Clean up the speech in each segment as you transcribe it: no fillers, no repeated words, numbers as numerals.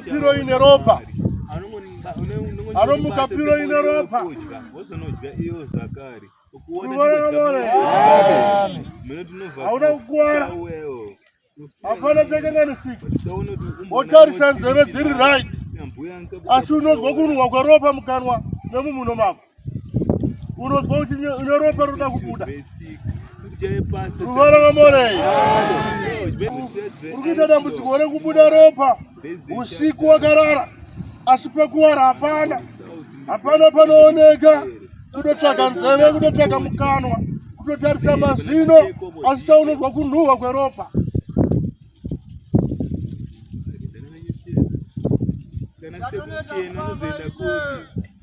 Piro in Europa. Anomuka piro in Europa. Auna kuara. Apana teganga siku. Otari sanzere ziri right. Asuno gokunwa kwa Europa mukanwa nemumuno mako. Uno gochi in Europa ruda kubuda. Ruvara ngamore. Urukita dambudziko kubuda Europa. Usiku wakarara. Asipekuwara hapana. Hapana panooneka. Kutotsvaga nzeve, kutotsvaga mukanwa, kutotarisa mazino, asi chaunonzwa kunhuhwa kweropa.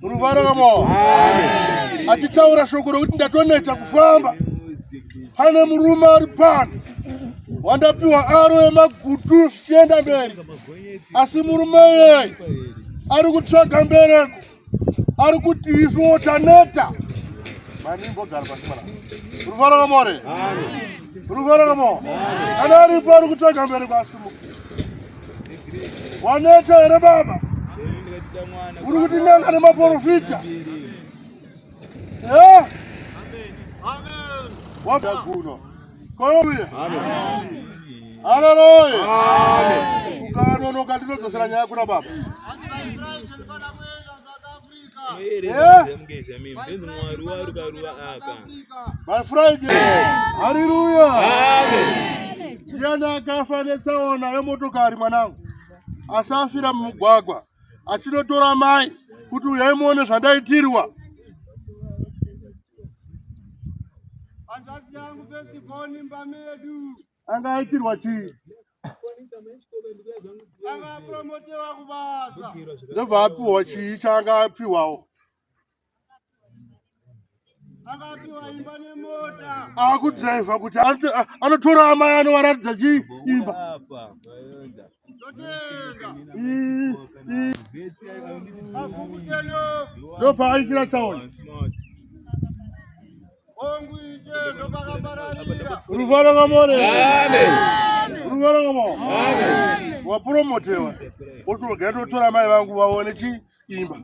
Ruvara kamo. Achitaura shoko rokuti ndatoneta kufamba. Pane murume ari pano. Wandapiwa aro yemagutu zvichienda mberi. Asi murume yeye ari kutsvaga mbereko. Ari kuti isu taneta. Manimbo gara pasimana. Ruvara kamore. Ruvara kamo. Kana ari pari kutsvaga mbereko asimuka. Waneta ere baba. Uri kuti nanga nemaprofita. Eh? Amen. Wabdaguno. Koyobiye. Amen. Haleluya. Amen. Ukanono kadinodzosera nyaya kuna baba. My Friday. Hallelujah. Amen. Yana akafa netsaona yemotokari mwanangu. Asafira mugwagwa. Achinotora mai kuti uyaimuone zvandaitirwa. Anzati yangu festivali mbamedu. Angaitirwa chii? Ndobva apiwa chii chaanga apiwawo? Akudhiraivha kuti anotora amai anovaratidza chiimba. Ndopaaitira tsaona. Ruvara ngamore. Ruvara ngamore. Wapromotewa. Otogenda otora mai vangu vaone chiimba.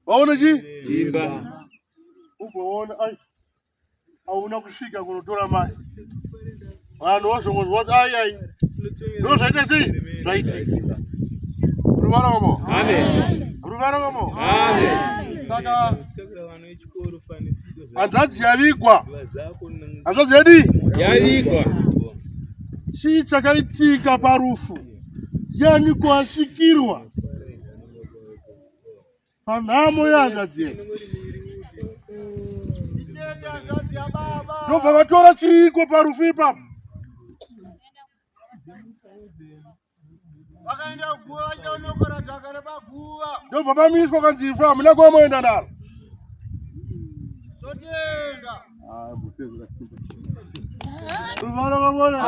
Vaone chiimba. Ugoona ai hauna kusvika kunotora mai. Vanhu vazongozwa ai ndo zvaita sei zvaitika. Ruvara ngamore. Amen. Ruvara ngamore. Amen. Saka hanzvadzi yavigwa. Hanzvadzi yadi yavigwa. Chii chakaitika parufu? Ndiani kwasvikirwa panhamo yehanzvadzi yedu? Ndobva vatora chiiko parufu ipapo? Ndobva pamiswa kanzi ifa hamuna kwamoenda naro. Ruvara ngamore.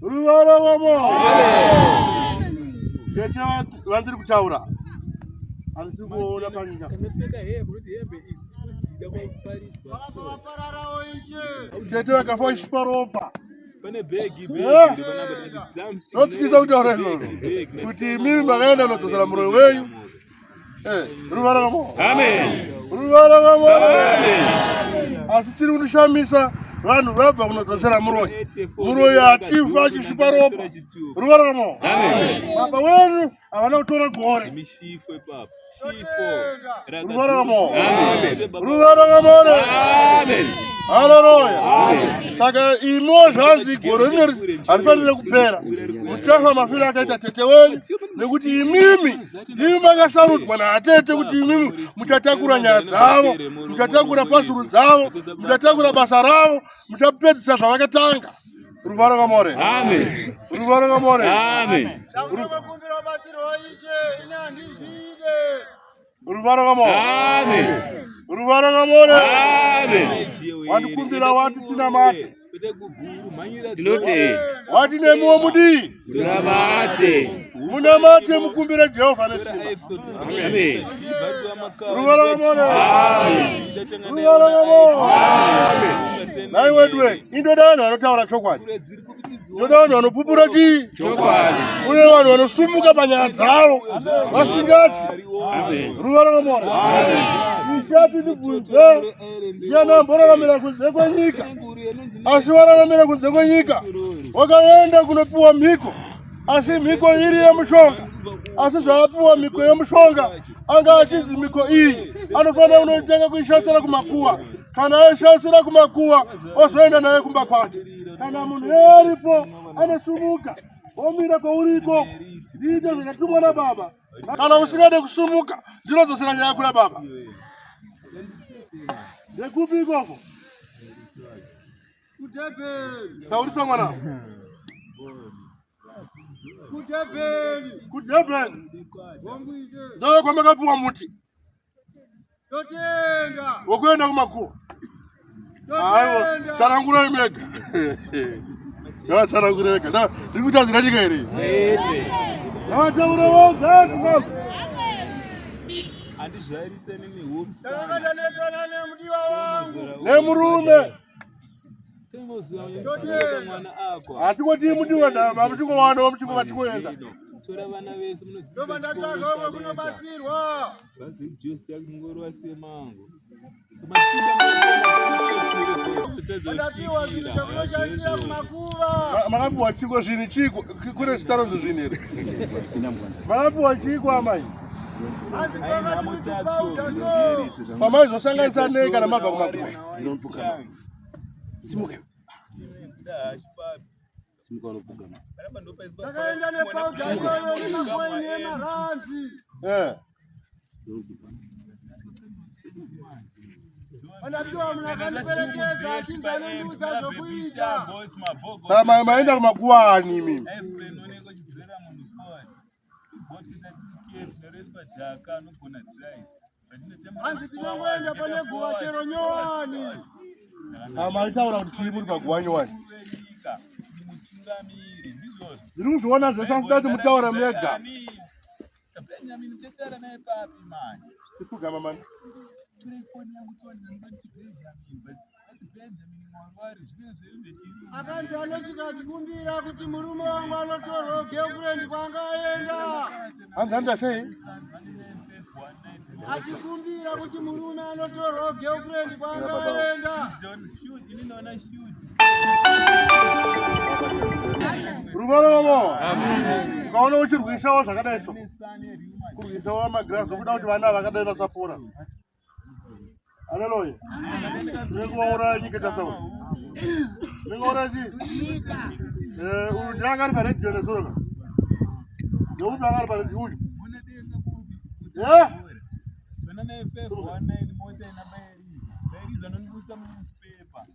Ruvara ngamore. Chete vandiri kutaura handisi kuona panyika. Chete vakafa ichiparopa. Notyisa kutaura izvozvo kuti imimi makaenda nodzosera muroi wenyu. Ruvara ngamore. Amen. Ruvara ngamore. Asi tiri kundishamisa vanhu vabva kunodzosera muroi. Muroi achifa achisviparopa. Ruvara ngamore. Amen. Baba wenyu havana kutora gore. Ruvara ngamore. Amen. Ruvara ngamore. Amen. Haleluya. Saka imo zvanzi gore rino harifanire kupera. Muchafa mafiro akaita tete wenyu nekuti imimi ndimi makasarudzwa naatete kuti imimi muchatakura nyaya dzavo, muchatakura pasuru dzavo, muchatakura basa ravo, muchapedzisa zvavakatanga. Ruvara ngamore. Amen. Ruvara ngamore. Amen. Ruvara ngamore. Amen. Ruvara ngamore. Amen. Wandikumbira wati tina mate. Tinote. Wati nemuwo mudi. Tuna mate. Muna mate mukumbire Jehovha nesimba. Amen. Ruvara ngamore. Amen. Ruvara ngamore. Amen. Nai wedwe, indoda vanhu vanotaura chokwadi. Ndoda vanhu vanopupura chokwadi. Uye vanhu vanosumuka panyaya dzavo vasingatyi. Amen. Ruvara ngamore. Amen. Ishati ndibvunze ndiani amboraramira kunze kwenyika, asi wararamira kunze kwenyika wakaenda kunopiwa mhiko, asi mhiko iri yemushonga. Asi zvaapiwa mhiko yemushonga anga achinzi mhiko iyi anofanira kunoitenga kuishasira kumakuva. Kana aishasira kumakuva ozoenda naye kumba kwake. Kana munhu aripo anosumuka omira kwauriko, ndicho zvakatumwa naBaba. Kana usingade kusumuka ndinodzosera nyaya kuna Baba. Ndekupi ikoko? Taurisa mwana. Kudebeni. Ndoyo kwamakapiwa muti wokuenda kumakuva. Aiwa, tsanangura imega. Tsanangura imega. Ndiri kutadzira nyika here. Navataura voga kumaku. Nemurume. Hatikoti mudiwa ndama muchingowana wamuchingo vatikoenda. Makapiwa chiko zvini chiko kune zitaronzo zvini here. Makapiwa chiko amai. Pamaizosanganisa nei kana mabva kumakuva. Simuka. Simuka unopfugama. Takaenda nepauta iyoyo nemakoine maranzi. Anapiwa mnakanipelekeza chinzano nduza zokuita. Sama maenda kumakuani mimi. Anzi tinongwenda pane guwa chero nyowani. Amaitaura kuti tiri muri paguwa nyowani. Ndiri kuzviona zvese kuti mutaura mega. Benjamin Chetera naye papi manje. Tikugama mani. Telefoni yangu tsoni nandoti Benjamin Mwangwari zvinezve ndechiri. Akanzi anosvika chikumbira kuti murume wangu anotorwa girlfriend kwanga aenda. Andanda sei? Achikumbira kuti murume anotorwa girlfriend kwanga aenda. Inoona shoot. Rubaro mamo. Amen. Ukaona uchirwisawo zvakadai so. Kurwisawo magrass okuda kuti vana vakadai vasapora. Haleluya. Ndingoora nyika tasawo. Ndingoora chi? Nyika. Ndangari pare jone soroka. Ndangari pare uyu. Tona naye pepo 19 moja ina beri zanonibusa mu newspaper.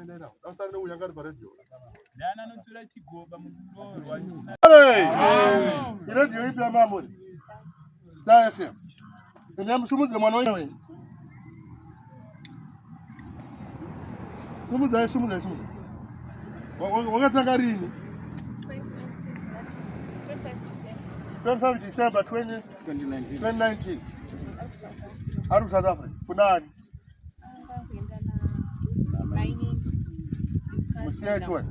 Nenda. Usane uyangari pare jone. Ndana notura chigoba mudoro wachina. Radio ipi amamo. Star FM. Ndamsumuze mwana wewe. Sumuze. Wakatanga rini? 25 December 2019. Out South Africa. Kunani? Msietwe.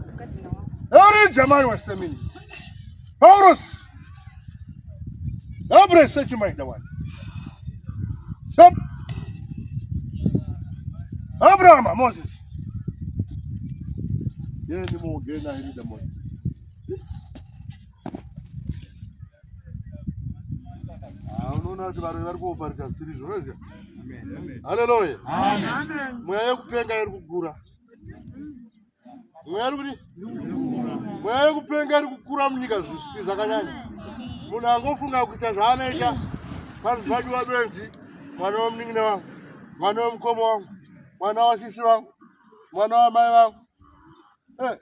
Eri jamani wasemini. Paulus. Abre sechi maida wani. Stop. Abraham Moses. Yeye ni mwogena hirida Moses. Unaona watu vari kuoparika siri zvonezvo. Amen. Haleluya. Amen. Mweya kupenga iri kugura. Mweya kupenga iri kukura munyika zvakanyanya. Munhu angofunga kuita zvaanoita panhu pachiwa benzi, mwana womunin'ina wangu, mwana womukoma wangu, mwana wasisi wangu, mwana wamai vangu.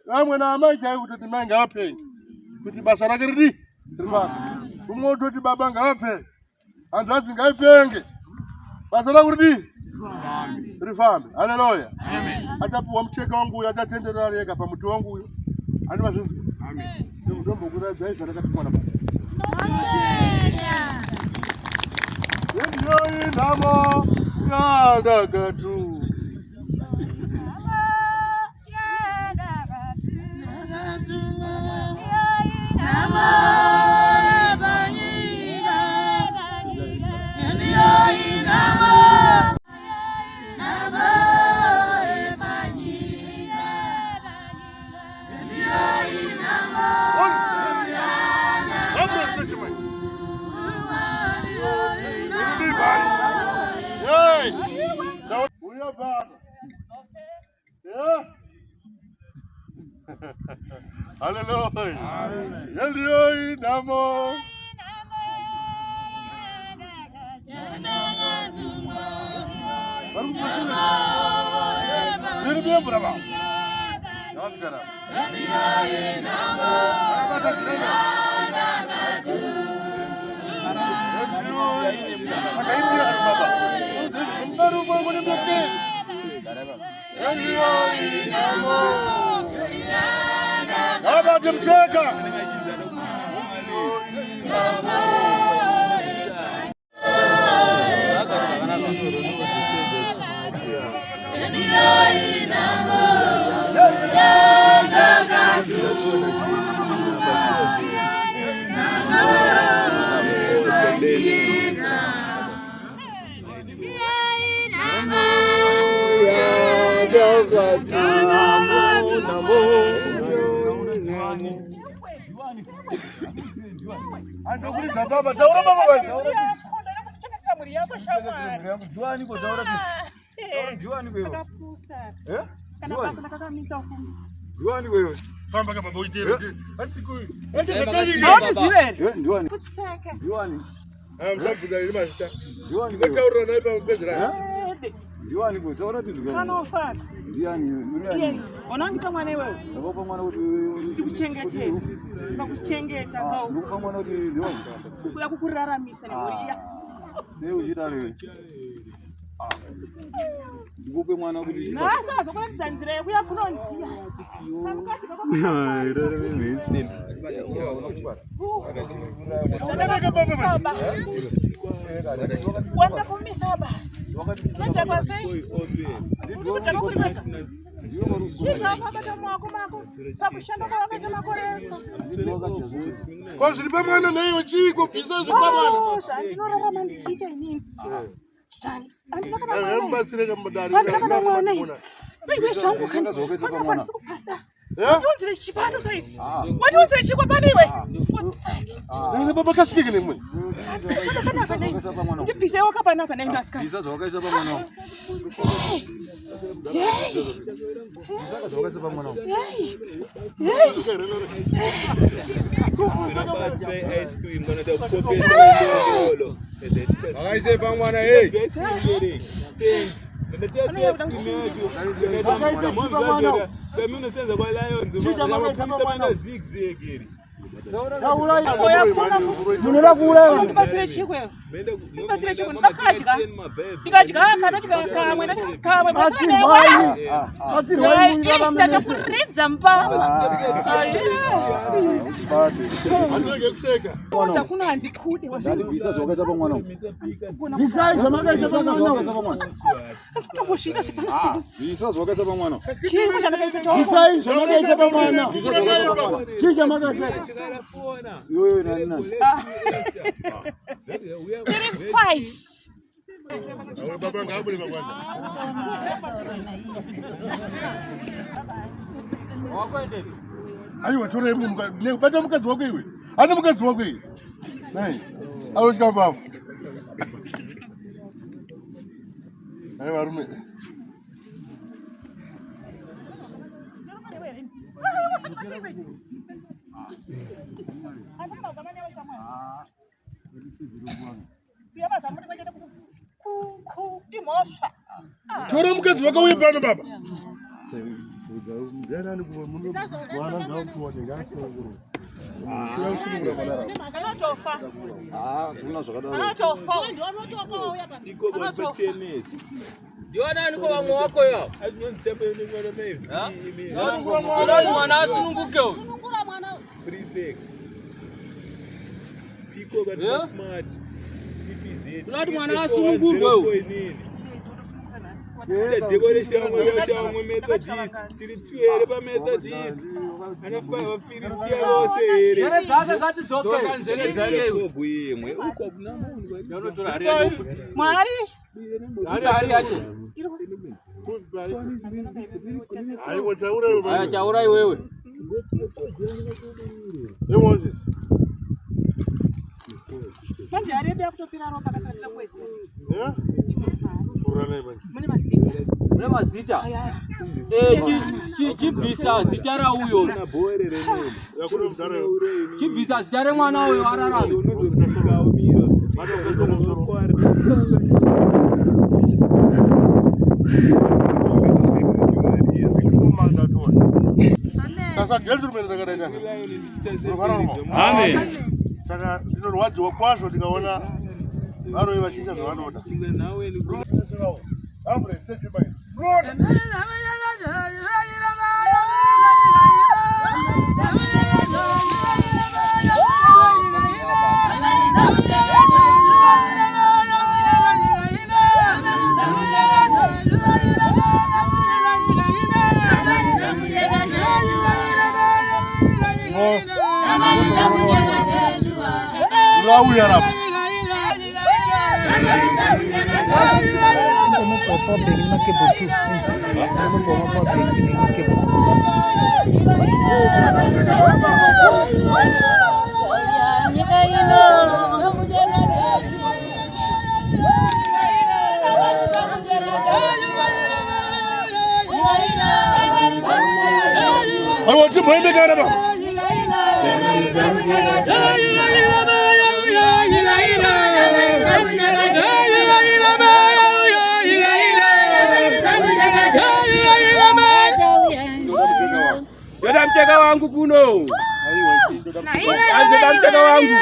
Vamwe naamai chaivo kutoti mai ngavapenga kuti basa rake rifambe. Umwe utoti baba ngavapenga, hanzvadzi ngaipenge, basa rake rifambe. Haleluya. Achapuwa mucheka wangu uyo, achatenderera rega pamuti wangu uyo. Handima zvinhu. Ndombokuradzai zvarakati mwana baba. Yoi namo yadagatu. Hallelujah. Yoi namo. Msabuza ile mashita. Nimetaura naye pa mpezera. Diwani kutora tizo. Kana ufaka. Ndiani. Wanangita mwana wewe. Ngoba mwana kuti kuchengete. Sinakuchengeta ngao. ngoba mwana kuti ndiwani. Kuya kukuraramisa nemuriya. Seu chitare. Ndikupe mwana kuti. Nasa zokulanza nzira kuya kunonziya. Namukati kakoma. Irere mimi. Wanda kumisa basi. Nasha kwa sai. Chicha pakata mwako mako. Pakushanda kwa wakati makoresa. Kwa zilipa mwana na hiyo chiko pisa zilipa mwana. Shandinora kama ndichita nini? Andika kama mbasire kama dari. Andika mwana. Wewe shangu kana zokesa kwa mwana. Watu chipano saisi. Watu chikwa paniwe. Nene baba kasike kene mwe. Ndipise wakapa napa naenda askari. Pisa zokesa pa mwana. Pisa zokesa pa mwana. Ice cream gonna do kopesa. Akaise pa mwana eh. Thanks. Visa zokesa pa mwana. Chiko chamakaisa choko. Kisai chamakaisa pa mwana. Chicha chamakaisa. Yoyo nani. 5. Baba ngabule bakwanza. Ayo tore muka ne bada muka zuwa kwe. Ana muka zuwa kwe. Nai. Alo chikamba. Ayo warume. Tore muka zuwa kwe bana baba. Jana ni kwa munu mwana ngao kwa ngacho. Ndiona niko wa mwako yo. Mwana asunguke. Sunungura mwana. Prefect. Piko but smart. CPZ. Blood mwana asunguke. Decoration wa Methodist. Tiri pa Methodist. Anafanya wafilisti wose ere. Yere gaga gati zoke. Nzele zale. Buyimwe uko bunamuntu. Yono turare. Mwari. Ari acho. Ayo wataura wewe. Aya chaura wewe. Ewoje. Manje arede afutopira ropa kasatira kwezi. Urane bani. Mune masita. Mune masita. Chibisa zitara uyo. Yakuna mdara. Chibisa zitare mwana uyo ararana. Sasa geldur mena ngada ina. Amen. Saka ndino waji wakwasho tikaona baro iwa chinja zvanoda. Nawe ni Abre seje bai. Lord. Lawu ya rab. Ayo tu boleh negara ba? La mcheka wangu kuno. Anzeka mcheka wangu.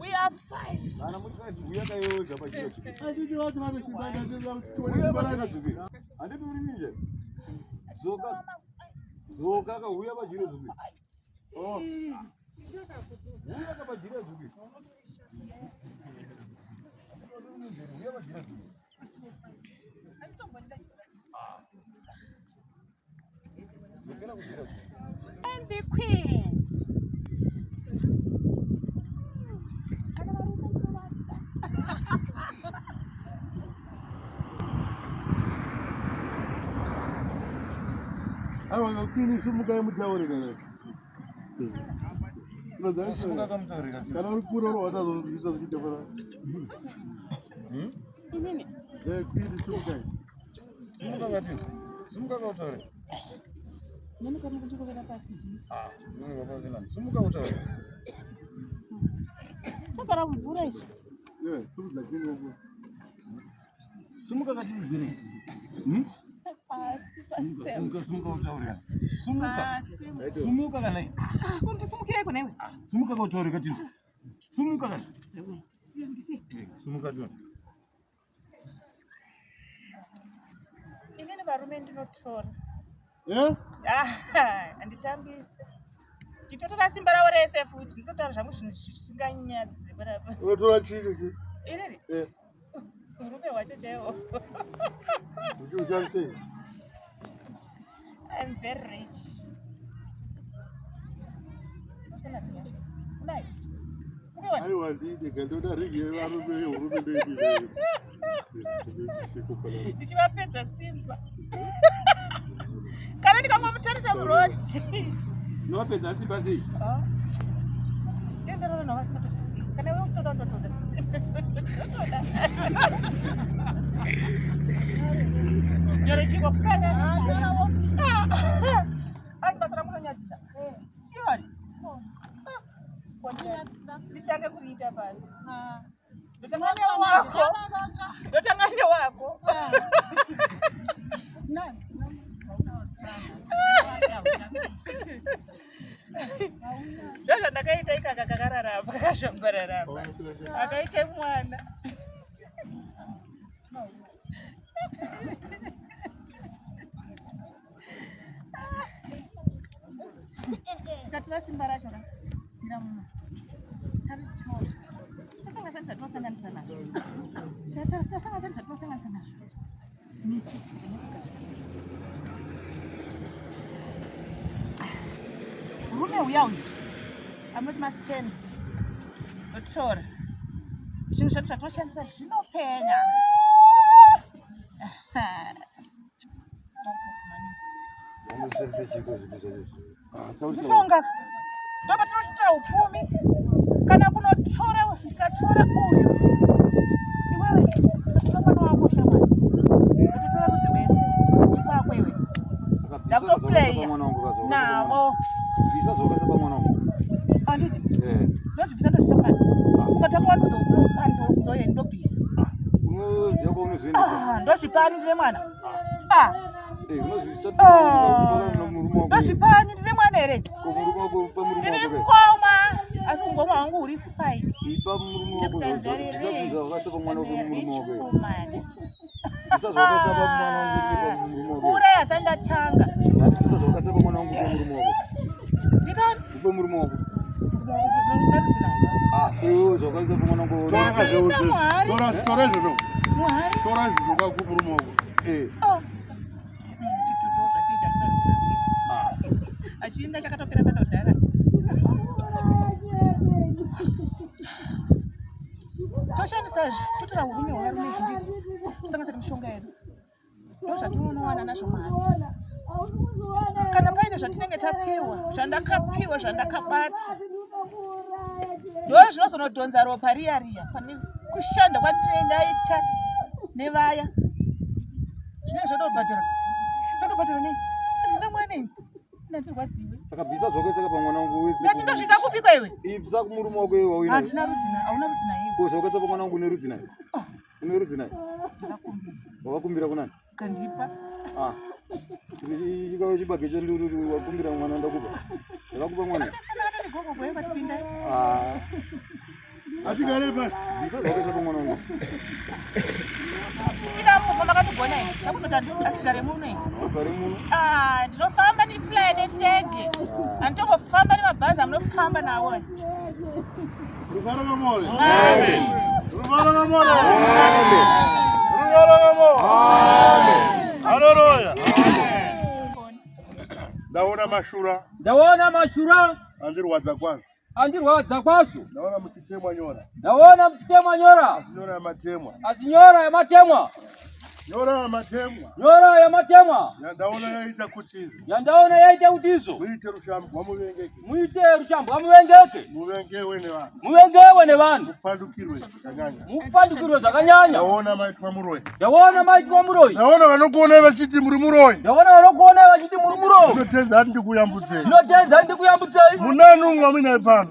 We are five. And the queen. Anditambise chitotora simba rawo rese futi ndinotaura zvangu zvinhu zvisinganyadzi baraba Unotora chini? inini murume wacho chaiwo I'm very rich. Aiwa ndide kandoda rigi varume hurumende ndichivapedza simba kana ndikangomutarisa muroti Unowapedza simba sei? enderana navasingatozivi kana iwe kutoda ndotoda nyore chingopusana asi basa ramunonyadzisa iwani nditange kuita pasi ndotanga newako ndozvandakaita ikaka kakararamba kakazvambararamba akaita mwana tikatora simba racho ramuno taritora tasanganisa zvatosanganisa nazvo tasanganisa zvatosanganisa nazvo mitsi rume uya uyu amuti maspems otora zvinhu zvatu zvatoshandisa zvinopenya mushonga ndopatinoitira upfumi kana kunotora ikatora uyu iwewe atora mwana wako shamani utotora rudzi wese ikwako iwe ndakutoplaya navo anditi ndozvibvisa ndozvisa mwana ukatanga wanudza upani ndobvisa ndozvipani ndine mwana ndozvipani ndine mwana here ndiri mukoma asi ungoma wangu uri fine uraya sandatanga achinda chakatopera basa kudhara toshandisazve totora urume hwarume kunditi kusanganisa nemishonga yedu ndozvatinonowana nazvo mari kana paine zvatinenge tapiwa zvandakapiwa zvandakabata ndo zvinozonodhonza ropa riya pane kushanda kwandinenge ndaita nevaya zvinenge zvadobhadhara sadobhadhara nei handina mwanei nandirwadziwe saka bvisa zvako saka pamwana wangu wese ndatindozvisa kupikwa iwe ibvisa kumurume wako iwe wawina handina rudzina hauna rudzina iwe kuzvakatsa pamwana wangu une rudzina une rudzina wakakumbira kunani kandipa chikawe chibage chanduri wakumbira mwana ndakupa ndakakupa mwana ndakatoti gogo kwatipindai atigare pasi bvisa zvako saka pamwana wangu ida mufa makatigona ine nakuzoti atigare muno ine ugare muno ndinofamba nefly netege handitongofamba nemabhazi amunofamba nawo ruvara kamore Amen. ruvara kamore ruvara kamore haleluya ndaona mashura andirwadza kwazvo ndaona muchitemwa nyora azinyora yamatemwa nyora yamatemwa yandaona yaita kutizo muite rushambo rwamuvengeke muvengewe nevanhu mupandukirwe zvakanyanya ndaona maitwa muroyi ndaona vanokuonai vachiti muri muroyi ndinotedza ndikuyambutsei munani umwe wamuinaye pano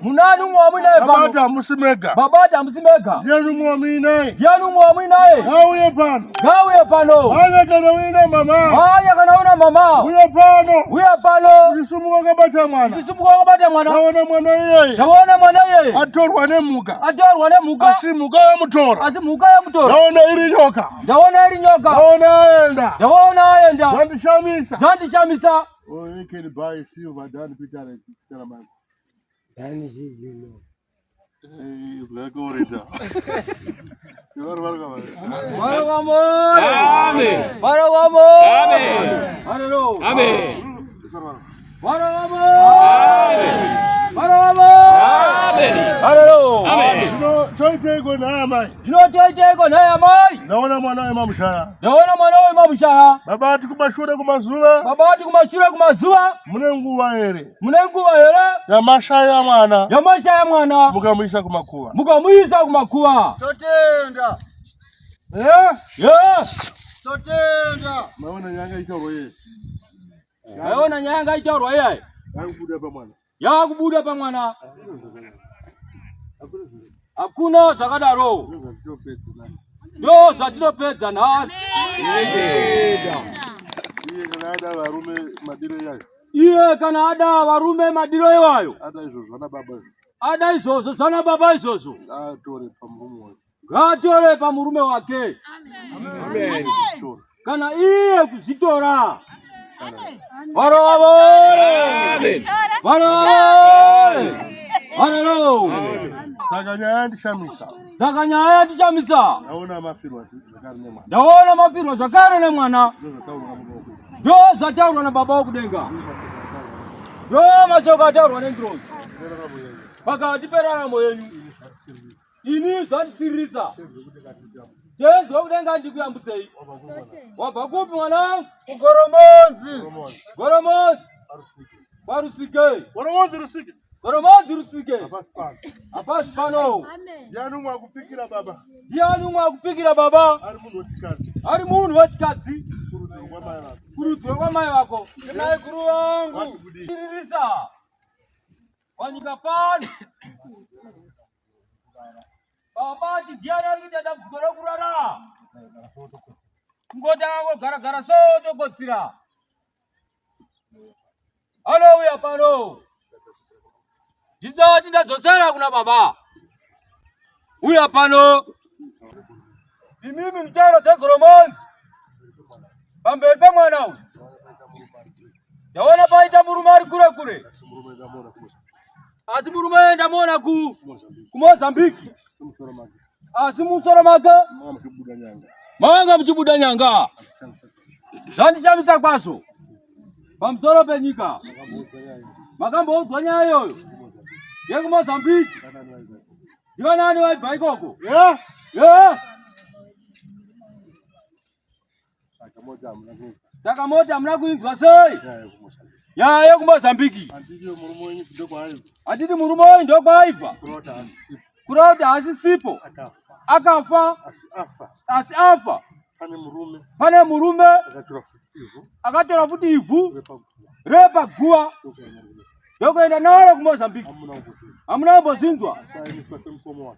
babati hamusi mega ndiani umwe wamuinaye ngauye pano hanya kana una mama uye pano ulisumuka wakabata mwana ndaona mwana iyeye atorwa nemhuka asi mhuka yamutora ndaona iri nyoka ndaona aenda zvandishamisa you can buy silver than Peter Mann. Hallelujah. toite iko na mai. Inotoite iko naye amai. Naona mwanawe mamushaya. Ndaona mwanawe mamushaya. Baba ati kumashure kumazuva. Baba ati kumashure kumazuva. Munenguva ere. Munenguva ere. Yamashaya mwana. Yamashaya mwana. Mukamuyisa kumakuwa. Mukamuyisa kumakuwa. Totenda. Totenda. Naona nyanga itorwa ye. Naona nyanga itorwa ye. Yakubuda pa mwana. Yakubuda pa mwana. Hakuna zakadaro. Ndo zatinopedza nasi. Iye kana ada varume madiro yayo. Iye kana ada varume madiro yayo. Ada izvozvo na baba. Ada izvozvo zvana baba izvozvo. Ngatore pamurume wake. Ngatore pamurume wake. Amen. Kana iye kuzvitora. Amen. Hallelujah. Sakanyaya ndishamisa. Sakanyaya ndishamisa. Naona mafirwa zvakare nemwana. Ndaona mafirwa zvakare nemwana. Ndo zvataurwa nababa wokudenga. Ndo mashoko ataurwa nengirozi. Pakati peraramo yenyu. Ini zvandisirisa. Tenzo kudenga ndikuyambutsei. Wabva kupi mwana? Kugoromonzi. Goromonzi. Parusike. Goromonzi rusike. Goromonzi rusike. Apasi pano. Ndiani umwe akupikira baba? Ndiani umwe akupikira baba? Ari munhu wechikadzi. Ari munhu wechikadzi. Kurudziro kwamai vako. Ndinai guru wangu. Tiririsa. Wanyika pano. Baba ati ndiani ari kuita dambudziko rokurara. Ngota wako gara soto kotsira. Anouya pano. Ndisati ndadzosera kuna baba. Uya pano. Imimi mtaro tegoromonzi. Pamberi pamwana uyu. Ndaona paita murume ari kure kure. Asi murume ndamuona ku Mozambiki. Asi musoro make manga muchibuda nyanga. Zvandishamisa kwazvo. Pamusoro penyika. Makamboudzwa nyaya iyoyo. YekuMozambiki. Ndivanani vaibva ikoko? Saka moti hamuna kuinzwa sei? Nyaya yekuMozambiki. Handiti murume wenyu ndokwaibva. Kureva kuti haasisipo. Akafa. Asi afa. Pane murume akatora futi ivhu repaguva ndokuenda naro kuMozambiki. Hamuna kumbozvinzwa.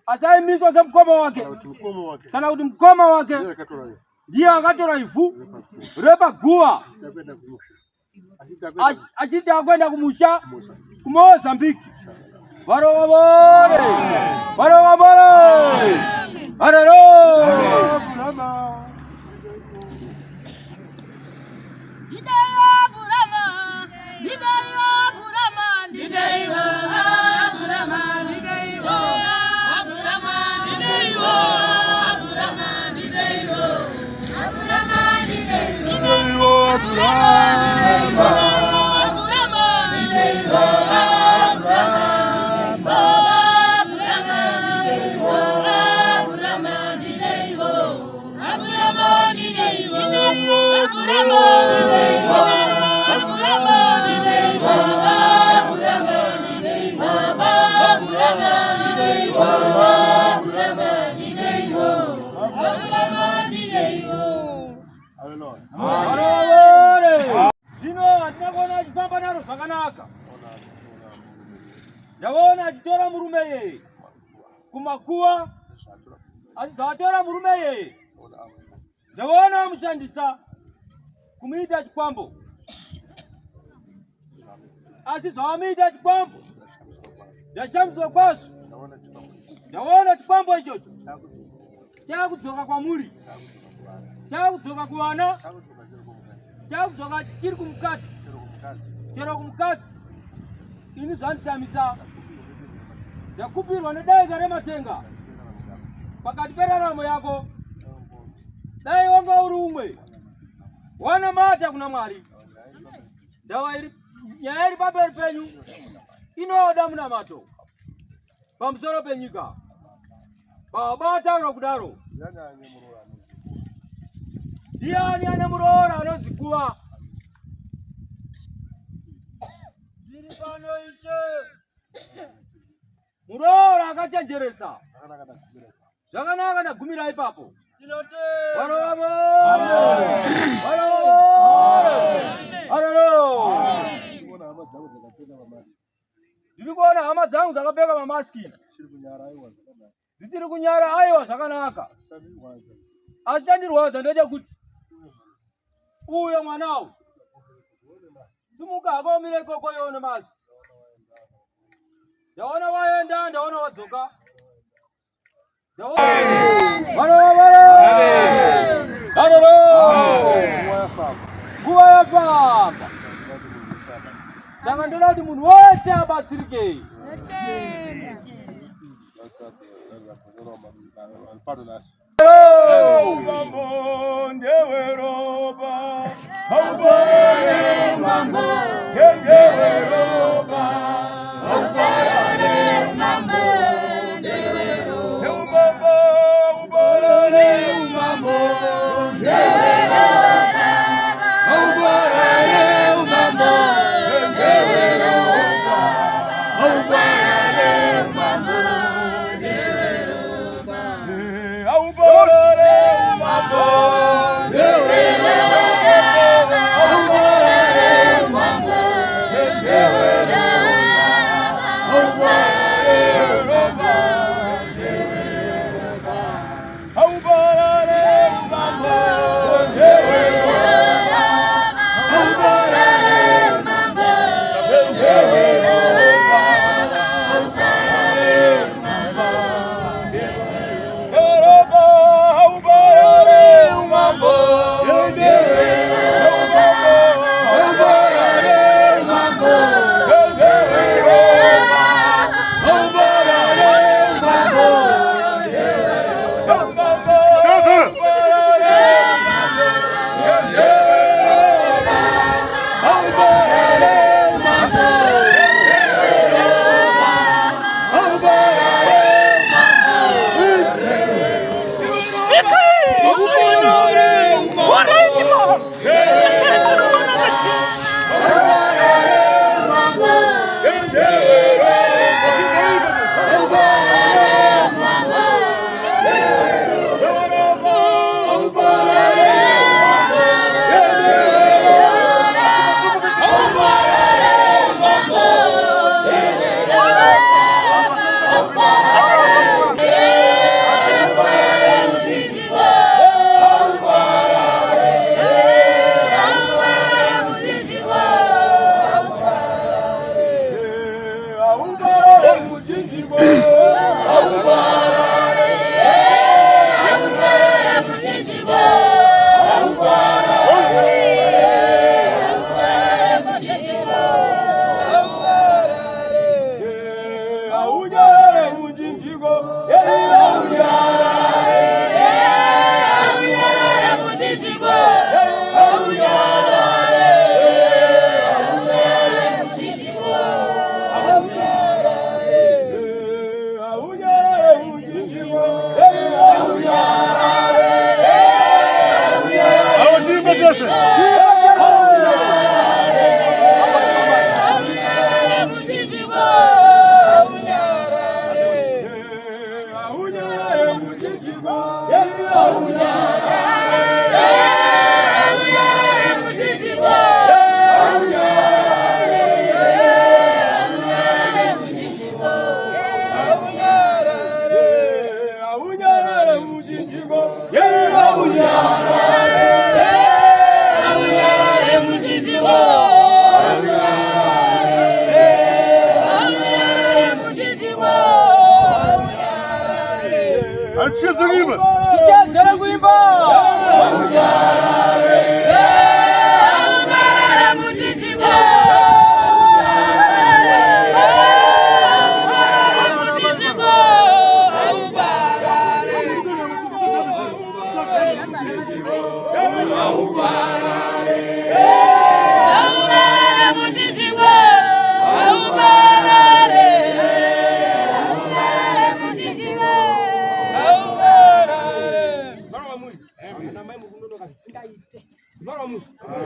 Asaimiswa semukoma wake. Kana kuti mukoma wake ndiye akatora ivhu repaguva achiti akuenda kumusha kuMozambiki. Varova vore. Hallelujah. Zvino hatina kuona achifamba naro zvakanaka. Ndaona achitora murume yeye kumakuva. Achitora murume yeye. Ndaona amushandisa kumuita chikwambo. Asi zvaamuita chikwambo ndashamiswa kwazvo. Ndaona chikwambo ichocho chakudzoka kwamuri, chakudzoka kuvana, chakudzoka chiri kumukadzi, chero kumukadzi. Ini zvandishamisa. Ndakupirwa nedaiga rematenga pakati peraramo yako. Dai wanga uri umwe wanamata kuna Mwari. Nyaya iri pamberi penyu inoda munamato pamusoro penyika. Kabata kudaro. Diani anamurora anozikuwa. Ndiri pano ishe. Murora akachenjeresa. Zvakanaka ndagumira ipapo. Tinotenda. Varova. Ndiri kuona hama dzangu dzakapfeka mamaski. Dziri kunyara aiwa zvakanaka. Achandirwadza ndechekuti uyo mwanawo simuka akaomire ikoko yone masi. Ndaona waenda, ndaona wadzoka. Nguva yafamba. Saka ndoda kuti munhu wese abatsirike. Mambo ndeweroba, haubare mambo, ndeweroba, haubare mambo, ndeweroba, haubare mambo, ndeweroba, haubare mambo, ndeweroba, haubare mambo. Yeah.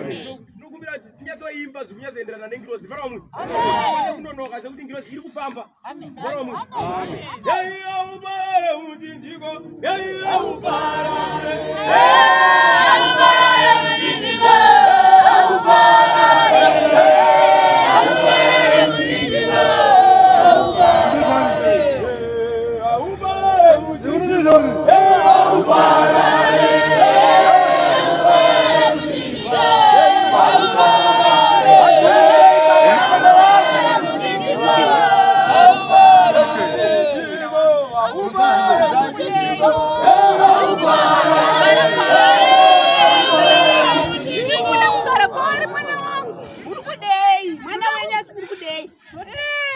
Ndinokumbira kuti tinyazoimba zvinyazoenderana nengirozi vara munhu. Amen. Kunonoka sekuti ngirozi iri kufamba. Amen. Vara munhu. Amen. Yaiya uparare muchinjiko. Yaiya uparare. Uparare muchinjiko. Uparare. Uparare muchinjiko. Uparare. Uparare muchinjiko. Uparare.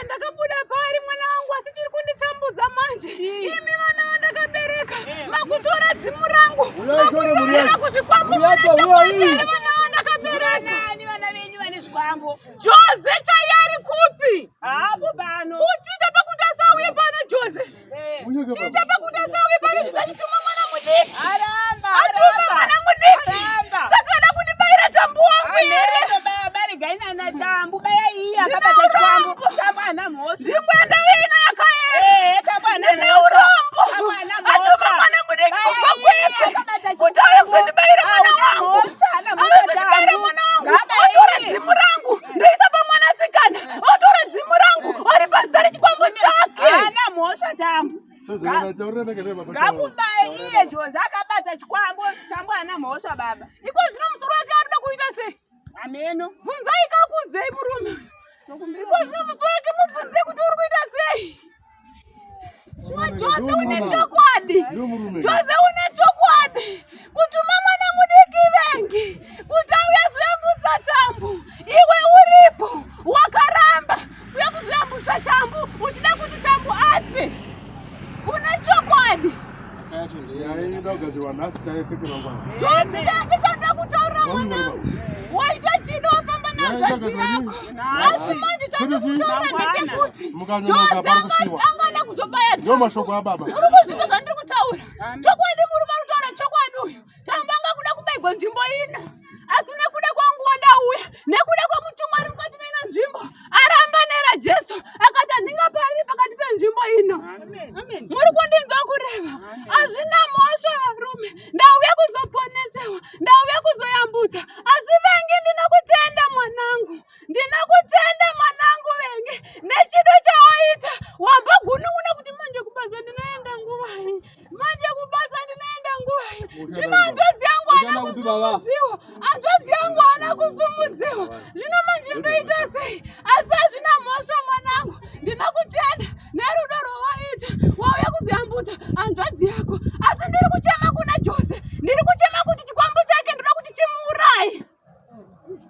Ndakabuda pari mwana wangu asichiri kunditambudza manje. Imi vana vandakabereka makutora dzimu rangu makutora kuzvikwambo vana vandakabereka. Nani vana venyu vane zvikwambo? Jose chayari kupi? Hapo pano. Uchiita pakuti asauye pano Jose. Chiita pakuti asauye pano achituma mwana mudiki. Aramba. Atuma mwana mudiki. Saka ana kundibayira tambu wangu here. Baba regaina na tambu baya iyi akabata chikwambo. Tambu ana mhosva. Ndimwenda wina yakaera. Tambu ana urombo. Atuma mwana mudiki kubva kwepo. Kuti auye kuzondibayira mwana wangu. Azondibayira mwana wangu. Otora dzimu rangu. Ndoisa pamwanasikana. Otora dzimu rangu. Ori pazita rechikwambo chake. Ana mhosva tambu. Ngakubaye iye Jose akabata chikwambo. Tambu ana mhosva baba. Iko zvino musoro wake arikuda kuita sei? Ameno. Bvunzai kakudzei murume. Iko zvino musoro wake mubvunzei kuti uri kuita sei? Shwa Jose une chokwadi. Jose une chokwadi. Kutuma mwana mudiki vengi. Kuti auye azoyambutsa tambu. Iwe uripo. Wakaramba. Uye kuzoyambutsa tambu. Uchida kuti tambu afe. Une chokwadi. Jose yangu chanda kutaura mwanangu. Waita chido wafamba na hanzvadzi yako. Asi manje chanda kutaura ndechekuti Jose angada kuzobaya tambu. Uri kuzvinga zvandiri kutaura. Chokwadi muri parutaura chokwadi uyu. Tambu anga kuda kubairwa nzvimbo ino. Asi nekuda kwangu wandauya. Nekuda kwemutumwa ari mukati mena nzvimbo. Aramba nera Jesu. Akati handingapariri pakati penzvimbo ino. Muri kundinzwa kureva. Hazvina mhosva varume. Ndauya kuzoponesewa. Ndauya kuzoyambutsa. Asi vengi ndinokutenda mwanangu. Ndinokutenda mwanangu vengi. Nechido chawaita. Wambogunun'una kuti manje kubasa ndinoenda nguvai. Manje kubasa ndinoenda nguvai. Zvino hanzvadzi yangu haana kusumudziwa. Hanzvadzi yangu haana kusumudziwa. Zvino manje ndoita sei? Asi hazvina mhosva mwanangu. Ndinokutenda nerudo rwawaita. Wauya kuzoyambutsa hanzvadzi yako. Asi ndiri kuchema kuna Jose. Ndiri kuchema kuti chikwambo chake ndoda kuti chimuuraye.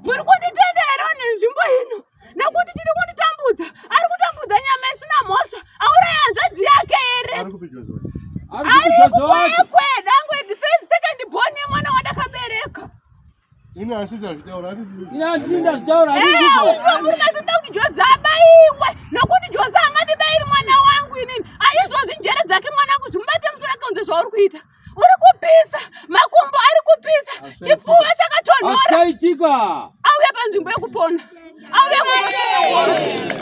Muri kunditenda here nenzvimbo ino. Nekuti chiri kunditambudza. Ari kutambudza nyama isina mhosva. Auraye hanzvadzi yake here. Ari kukwekwe dangu second born yemwana wandakabereka. Ina asita zvitaura. Usiwe muri nazoda kuti Jose abaiwe. Nokuti Jose angatibayiri mwana wangu inini. Aizvozvi njere dzake mwanangu zvimubate musoro kunze zvauri kuita. Uri kupisa. Makumbo ari kupisa. Chipfuva chakatonhora. Achaitika. Auya panzvimbo yekupona. Auya kuzotaura.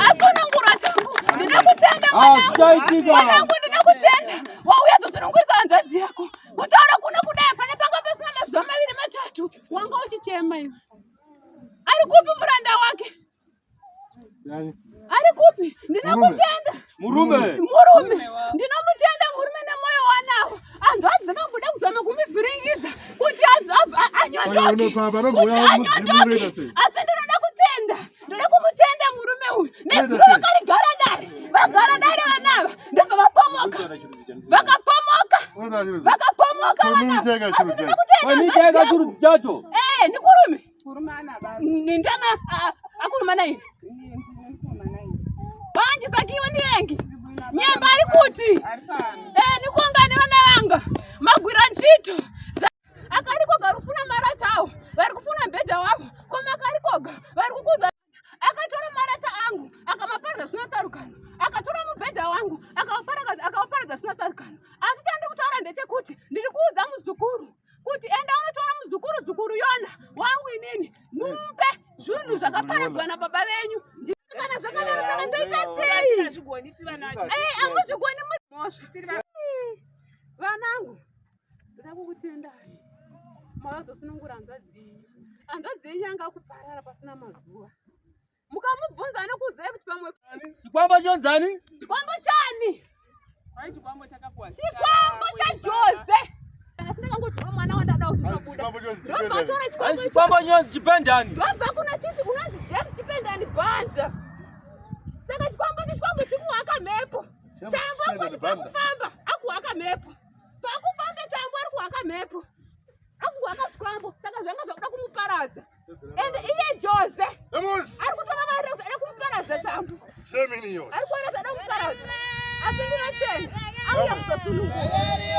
Asunungura tambu. Ndinokutenda mwanangu. Mwanangu ndinokutenda. Wauya zosunungurisa hanzvadzi yako. Kutaura kuno kudai pane panga pasina mazuva maviri matatu. Wanga uchichema iwe. Ari kupi muranda wake? Ari kupi? Ndinokutenda. Murume. Ndinomutenda murume nemoyo wanawo. Hanzvadzi dzakabuda kuzama kumivhiringidza kuti anyondoke. Asi ndinoda kutenda. Ndoda kumutenda murume uyu. Nezuro vakarigara dare. Vagara dare vanava. Ndobva vapomoka. Vakapomoka vanava. Asi ndoda kutenda. Churutsi chacho. Ni kurume. Ndama akuruma naini. Banje sakiwa ndiyengi. Nyamba ari kuti. Nikongane vana vanga. Magwira ntchito. Akarikoga rufuna marata awo. Vari kufuna mbedha wavo. Koma akarikoga. Vari kukuza. Akatora marata angu. Akamaparadza zvisina tsarukano. Akatora mubhedha wangu. Akawaparadza zvisina tsarukano. Asi chandiri kutaura ndechekuti ndiri kuudza muzukuru kuti enda unotora muzukuru Yona wangu inini. zvakaparadzwa nababa venyu kana zvakadaro saka ndoita sei amuzvigoni vanangu ndoda kukutendai mavazosunungura hanzva dzenyu anga kuparara pasina mazuva mukamubvunza nekuudzai kuti pamwe chikwambo chonzani chikwambo chani chikwambo chakakwa chikwambo chaJose asingakangotora mwana wandada kuti unobuda ndobvatora chikwambo nyonzi chipendani ndobva kuna chiti kunonzi James chipendani bhanza saka chikwambo chikuhaka mhepo tambo akuti pakufamba akuhaka mhepo pakufamba tambo ari kuhaka mhepo akuhaka chikwambo saka zvanga zvakuda kumuparadza ende iye Jose ari kutora mari kuti ada kumuparadza tambo ari kuona kuti ada kumuparadza asi ndinotenda auya kuzosunungura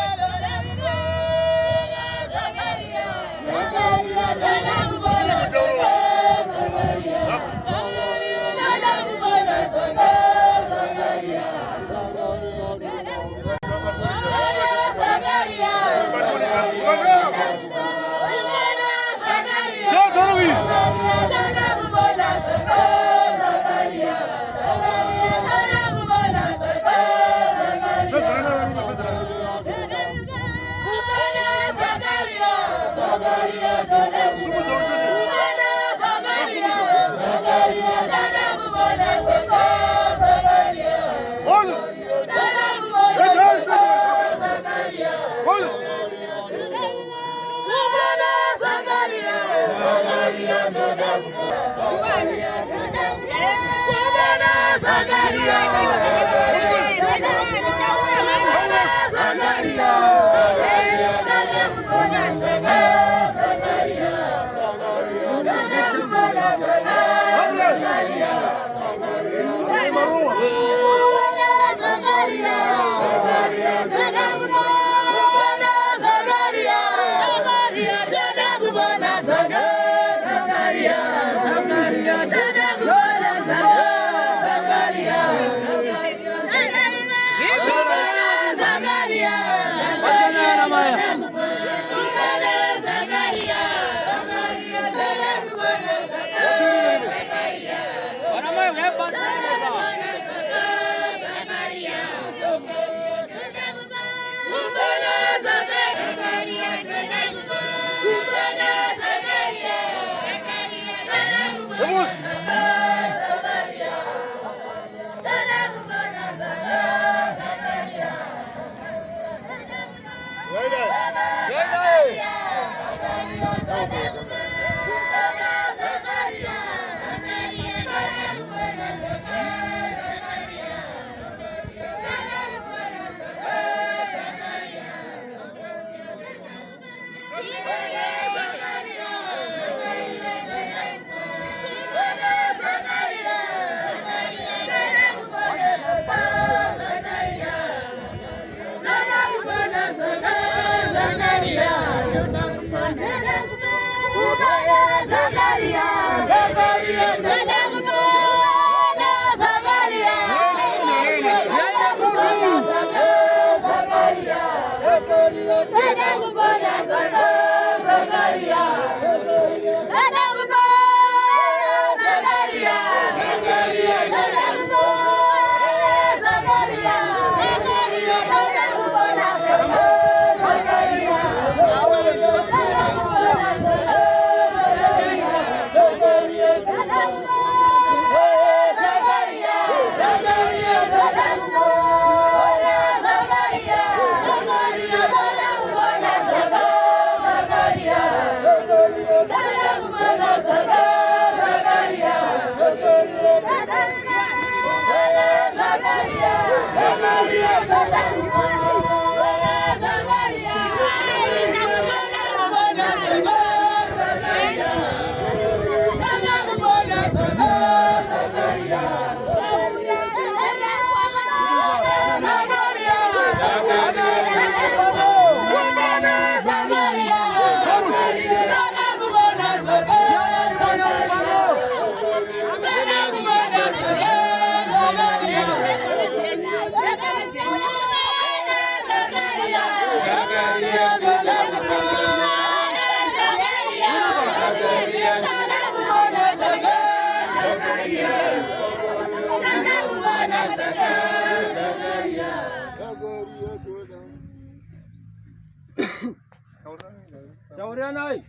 Taurianai.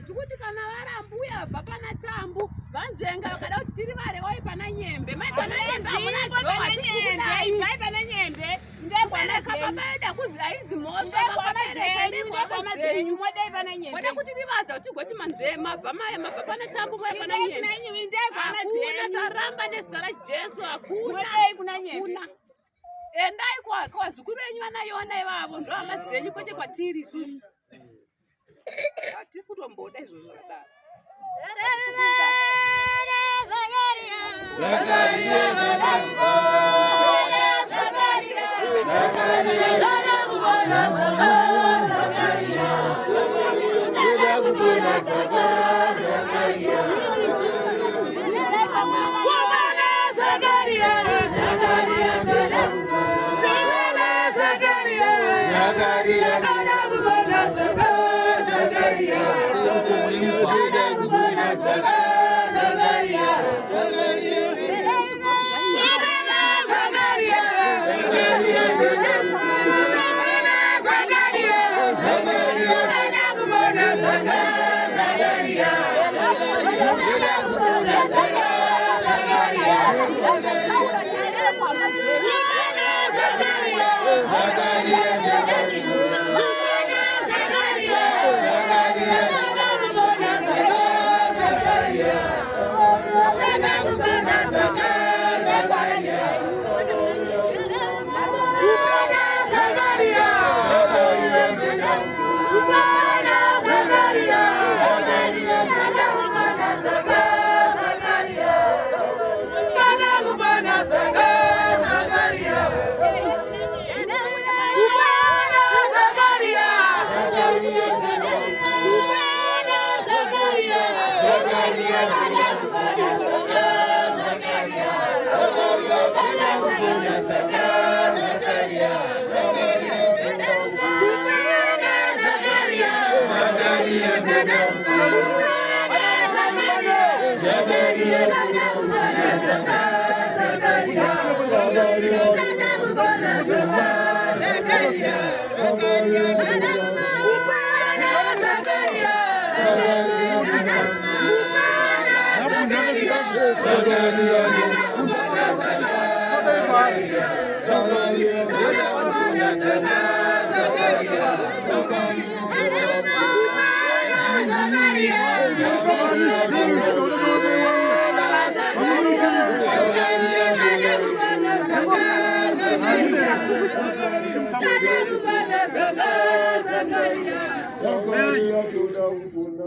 Tikuti kana varambuya bva pana tambu vanjenga vakada kuti tiri vare wai pana nyembe mai pana nyembe amuna dhowa tisikudai mai pana nyembe ndekwanaka pabaida kuzi aizi mosha ndekwanadzenyu modai pana nyembe moda kuti rivadza kuti goti manzvema bva mai mabva pana tambu mai pana nyembe ndekwanadzenyu taramba nezita raJesu hakuna modai kuna nyembe endai kwazukuru venyu vanayona ivavo ndo hama dzenyu kwete kwatiri isusu hatisi kutomboda izvozvo kudaro.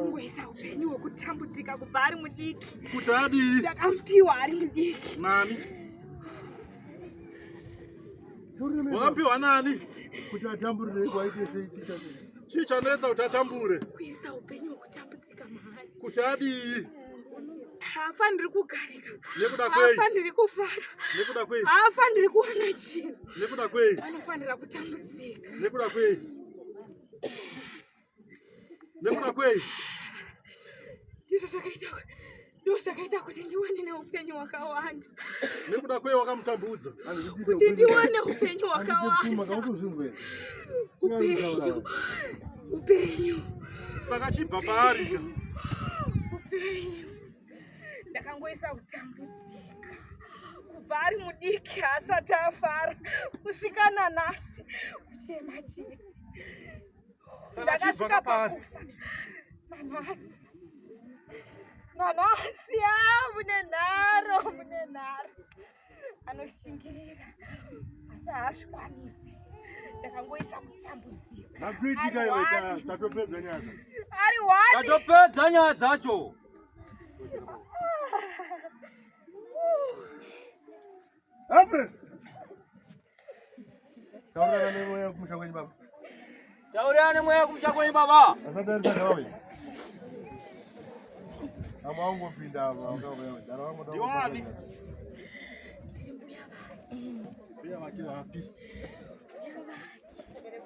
Ngwesa upenyu hwekutambudzika kubva ari mudiki. Kuti adii? Ndakampiwa ari mudiki. Nani? Wakampiwa nani? Kuti atamburire kwaite seitika. Chii chanoedza kuti atambure? Kuisa upenyu hwekutambudzika mahari. Kuti adii? Haafaniri kugarika. Nekuda kwei? Haafaniri kufara. Nekuda kwei? Haafaniri kuwana chinhu. Nekuda kwei? Anofanira kutambudzika. Nekuda kwei? Nekuda kwei? Ndizvo zvakaita kuti ndiwane neupenyu hwakawanda. Nekuda kwei wakamutambudza? Kuti ndiwane upenyu hwakawanda. Upenyu. Saka chibva paari? Upenyu. Ndakangoisa kutambudzika. Kubva ari mudiki asati afara. Kusvika nanhasi. Kuchema chete. Ndakasvika pakufa. Nanhasi. Mune nharo. Anoshingirira. Asi haazvikwanisi. Ndakangoisa kutambudzika. Nakuitika iwe tatopedza nyaya. Ari wani. Tatopedza nyaya dzacho. Apre. Taurana nemweya kumusha kwenyu baba. Tauriana mweya kumusha kwenyu baba. Asadarisa nawe. Amango pinda hapa ngao darama ndo. Diwani. Buya wake wapi?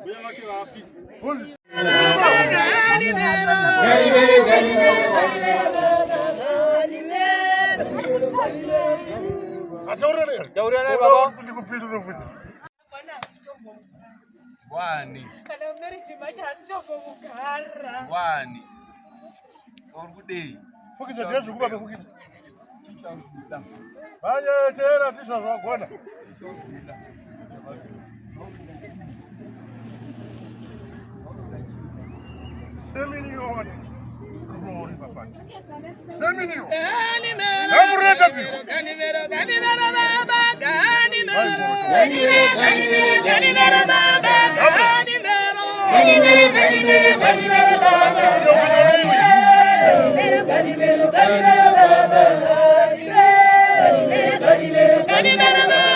Buya wake wapi? Holi. Gari Ataurele. Tauriana baba. Ndikupinda unofuta. Wani. Kana meri chimata asitopo mugara. Wani. Orkudei. Fukita jesu kuba fukita. Haya tena tisha zvakona. Semilioni. Glory papa. Semilioni. Namureta pio. Ganimero baba, ganimero. Ganimero baba, ganimero. Ganimero baba. Ganimero baba.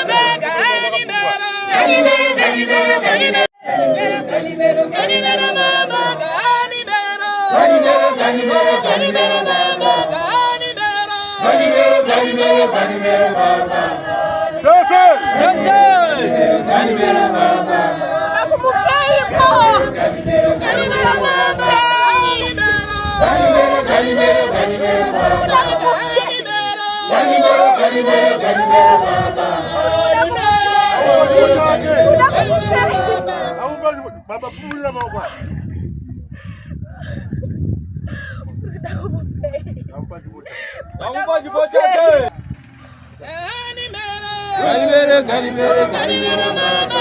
Baba pula mau kwa. Naomba jibote. Ganimero Ganimero baba.